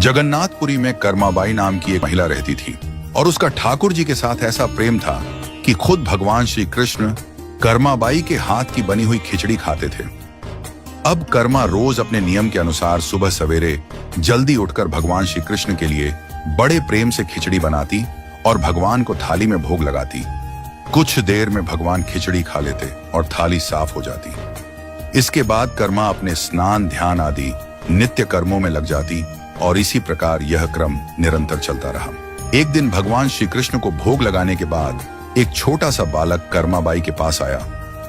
जगन्नाथपुरी में कर्माबाई नाम की एक महिला रहती थी और उसका ठाकुर जी के साथ ऐसा प्रेम था कि खुद भगवान श्री कृष्ण कर्माबाई के हाथ की बनी हुई खिचड़ी खाते थे। अब कर्मा रोज अपने नियम के अनुसार सुबह सवेरे जल्दी उठकर भगवान श्री कृष्ण के लिए बड़े प्रेम से खिचड़ी बनाती और भगवान को थाली में भोग लगाती। कुछ देर में भगवान खिचड़ी खा लेते और थाली साफ हो जाती। इसके बाद कर्मा अपने स्नान ध्यान आदि नित्य कर्मों में लग जाती और इसी प्रकार यह क्रम निरंतर चलता रहा। एक दिन भगवान श्री कृष्ण को भोग लगाने के बाद एक छोटा सा बालक कर्माबाई के पास आया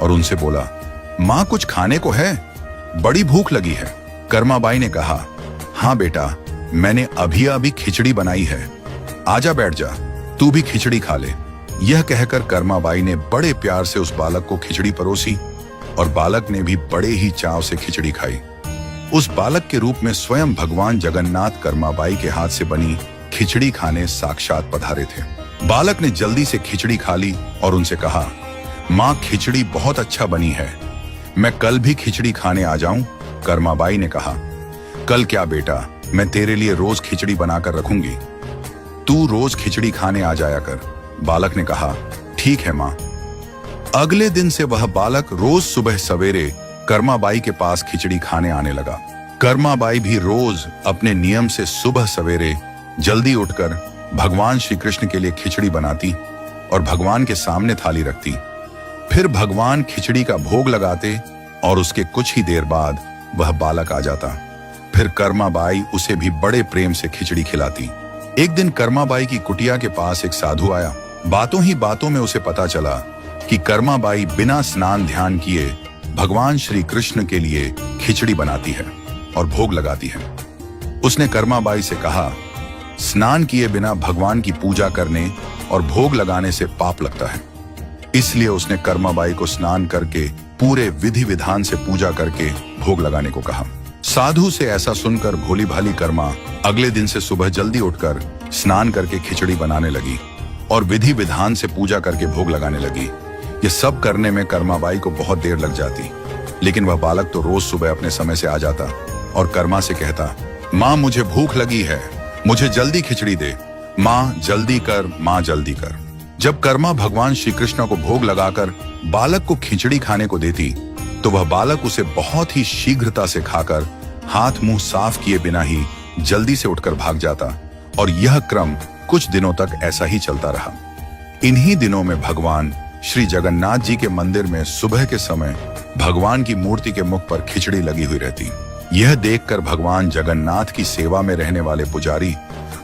और उनसे बोला, माँ कुछ खाने को है, बड़ी भूख लगी है। कर्माबाई ने कहा, हाँ बेटा, मैंने अभी अभी खिचड़ी बनाई है, आजा बैठ जा, तू भी खिचड़ी खा ले। यह कहकर कर्माबाई ने बड़े प्यार से उस बालक को खिचड़ी परोसी और बालक ने भी बड़े ही चाव से खिचड़ी खाई। उस बालक के रूप में स्वयं भगवान जगन्नाथ कर्माबाई के हाथ से बनी खिचड़ी खाने साक्षात पधारे थे। बालक ने जल्दी से खिचड़ी खा ली और उनसे कहा, माँ खिचड़ी बहुत अच्छा बनी है, मैं कल भी खिचड़ी खाने आ जाऊं? कर्माबाई ने कहा, कल क्या बेटा, मैं तेरे लिए रोज खिचड़ी बनाकर रखूंगी, तू रोज खिचड़ी खाने आ जाया कर। बालक ने कहा, ठीक है माँ। अगले दिन से वह बालक रोज सुबह सवेरे कर्माबाई के पास खिचड़ी खाने आने लगा। कर्माबाई भी रोज अपने नियम से सुबह सवेरे जल्दी उठकर भगवान श्री कृष्ण के लिए खिचड़ी बनाती और भगवान के सामने थाली रखती। फिर भगवान खिचड़ी का भोग लगाते और उसके कुछ ही देर बाद वह बालक आ जाता। फिर कर्माबाई उसे भी बड़े प्रेम से खिचड़ी खिलाती। एक दिन कर्माबाई की कुटिया के पास एक साधु आया। बातों ही बातों में उसे पता चला कि कर्माबाई बिना स्नान ध्यान किए भगवान श्री कृष्ण के लिए खिचड़ी बनाती है और भोग लगाती है। उसने कर्माबाई से कहा, स्नान किए बिना भगवान की पूजा करने और भोग लगाने से पाप लगता है। इसलिए उसने कर्माबाई को स्नान करके पूरे विधि विधान से पूजा करके भोग लगाने को कहा। साधु से ऐसा सुनकर भोली भाली कर्मा अगले दिन से सुबह जल्दी उठकर स्नान करके खिचड़ी बनाने लगी और विधि विधान से पूजा करके भोग लगाने लगी। ये सब करने में कर्माबाई को बहुत देर लग जाती, लेकिन वह बालक तो रोज सुबह अपने समय से आ जाता और कर्मा से कहता, माँ मुझे भूख लगी है, मुझे जल्दी खिचड़ी दे, माँ जल्दी कर, माँ जल्दी कर। जब कर्मा भगवान श्री कृष्ण को भोग लगाकर बालक को खिचड़ी खाने को देती तो वह बालक उसे बहुत ही शीघ्रता से खाकर हाथ मुंह साफ किए बिना ही जल्दी से उठकर भाग जाता और यह क्रम कुछ दिनों तक ऐसा ही चलता रहा। इन्हीं दिनों में भगवान श्री जगन्नाथ जी के मंदिर में सुबह के समय भगवान की मूर्ति के मुख पर खिचड़ी लगी हुई रहती। यह देखकर भगवान जगन्नाथ की सेवा में रहने वाले पुजारी,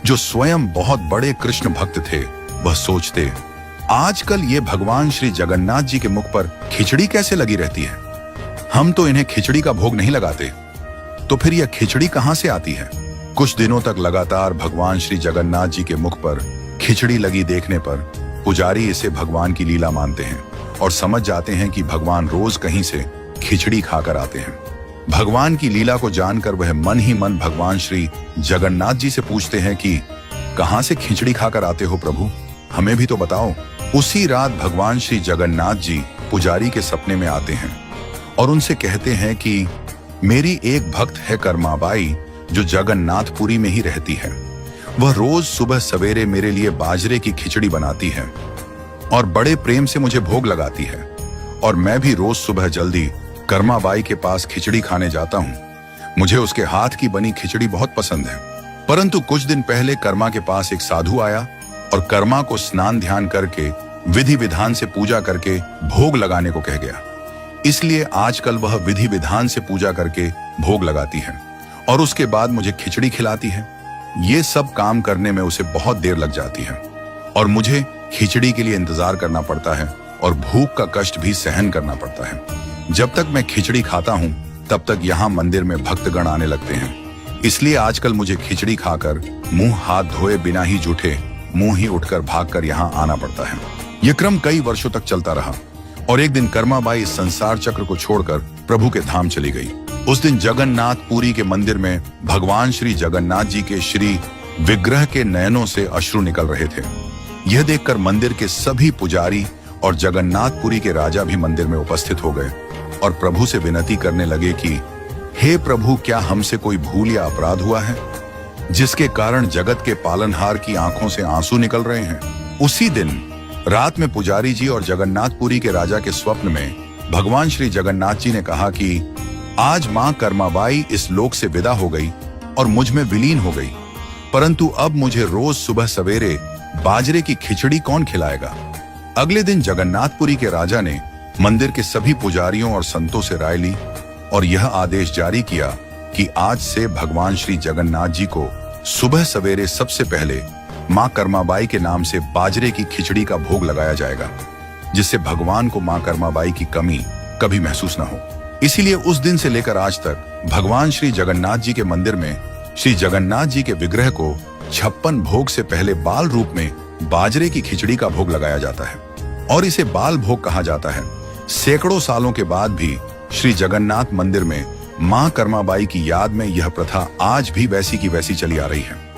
जो स्वयं बहुत बड़े कृष्ण भक्त थे, वह सोचते, आजकल ये भगवान श्री जगन्नाथ जी के मुख पर खिचड़ी कैसे लगी रहती है? हम तो इन्हें खिचड़ी का भोग नहीं लगाते, तो फिर यह खिचड़ी कहां से आती है? कुछ दिनों तक लगातार भगवान श्री जगन्नाथ जी के मुख पर खिचड़ी लगी देखने पर पुजारी इसे भगवान की लीला मानते हैं और समझ जाते हैं कि भगवान रोज कहीं से खिचड़ी खाकर आते हैं। भगवान की लीला को जानकर वह मन ही मन भगवान श्री जगन्नाथ जी से पूछते हैं कि कहां से खिचड़ी खाकर आते हो प्रभु, हमें भी तो बताओ। उसी रात भगवान श्री जगन्नाथ जी पुजारी के सपने में आते हैं और उनसे कहते हैं कि मेरी एक भक्त है कर्माबाई, जो जगन्नाथपुरी में ही रहती है। वह रोज सुबह सवेरे मेरे लिए बाजरे की खिचड़ी बनाती है और बड़े प्रेम से मुझे भोग लगाती है और मैं भी रोज सुबह जल्दी कर्माबाई के पास खिचड़ी खाने जाता हूँ। मुझे उसके हाथ की बनी खिचड़ी बहुत पसंद है। परंतु कुछ दिन पहले कर्मा के पास एक साधु आया और कर्मा को स्नान ध्यान करके विधि विधान से पूजा करके भोग लगाने को कह गया। इसलिए आजकल वह विधि विधान से पूजा करके भोग लगाती है और उसके बाद मुझे खिचड़ी खिलाती है। ये सब काम करने में उसे बहुत देर लग जाती है और मुझे खिचड़ी के लिए इंतजार करना पड़ता है और भूख का कष्ट भी सहन करना पड़ता है। जब तक मैं खिचड़ी खाता हूँ तब तक यहाँ मंदिर में भक्तगण आने लगते हैं। इसलिए आजकल मुझे खिचड़ी खाकर मुंह हाथ धोए बिना ही जूठे मुंह ही उठकर भागकर यहाँ आना पड़ता है। यह क्रम कई वर्षों तक चलता रहा और एक दिन कर्माबाई इस संसार चक्र को छोड़कर प्रभु के धाम चली गई। उस दिन जगन्नाथपुरी के मंदिर में भगवान श्री जगन्नाथ जी के श्री विग्रह के नयनों से अश्रु निकल रहे थे। यह देखकर मंदिर के सभी पुजारी और जगन्नाथपुरी के राजा भी मंदिर में उपस्थित हो गए और प्रभु से विनती करने लगे कि हे प्रभु, क्या हमसे कोई भूल या अपराध हुआ है? जिसके कारण जगत के पालनहार की आंखों से आंसू निकल रहे हैं। उसी दिन रात में पुजारी जी और जगन्नाथपुरी के राजा के स्वप्न में भगवान श्री जगन्नाथ जी ने कहा कि आज मां कर्माबाई इस लोक से विदा हो गई और मुझ में विलीन हो गई, परंतु अब मुझे रोज सुबह सवेरे बाजरे की खिचड़ी कौन खिलाएगा। अगले दिन जगन्नाथपुरी के राजा ने मंदिर के सभी पुजारियों और संतों से राय ली और यह आदेश जारी किया कि आज से भगवान श्री जगन्नाथ जी को सुबह सवेरे सबसे पहले मां कर्माबाई के नाम से बाजरे की खिचड़ी का भोग लगाया जाएगा, जिससे भगवान को मां कर्माबाई की कमी कभी महसूस न हो। इसीलिए उस दिन से लेकर आज तक भगवान श्री जगन्नाथ जी के मंदिर में श्री जगन्नाथ जी के विग्रह को 56 भोग से पहले बाल रूप में बाजरे की खिचड़ी का भोग लगाया जाता है और इसे बाल भोग कहा जाता है। सैकड़ों सालों के बाद भी श्री जगन्नाथ मंदिर में मां कर्माबाई की याद में यह प्रथा आज भी वैसी की वैसी चली आ रही है।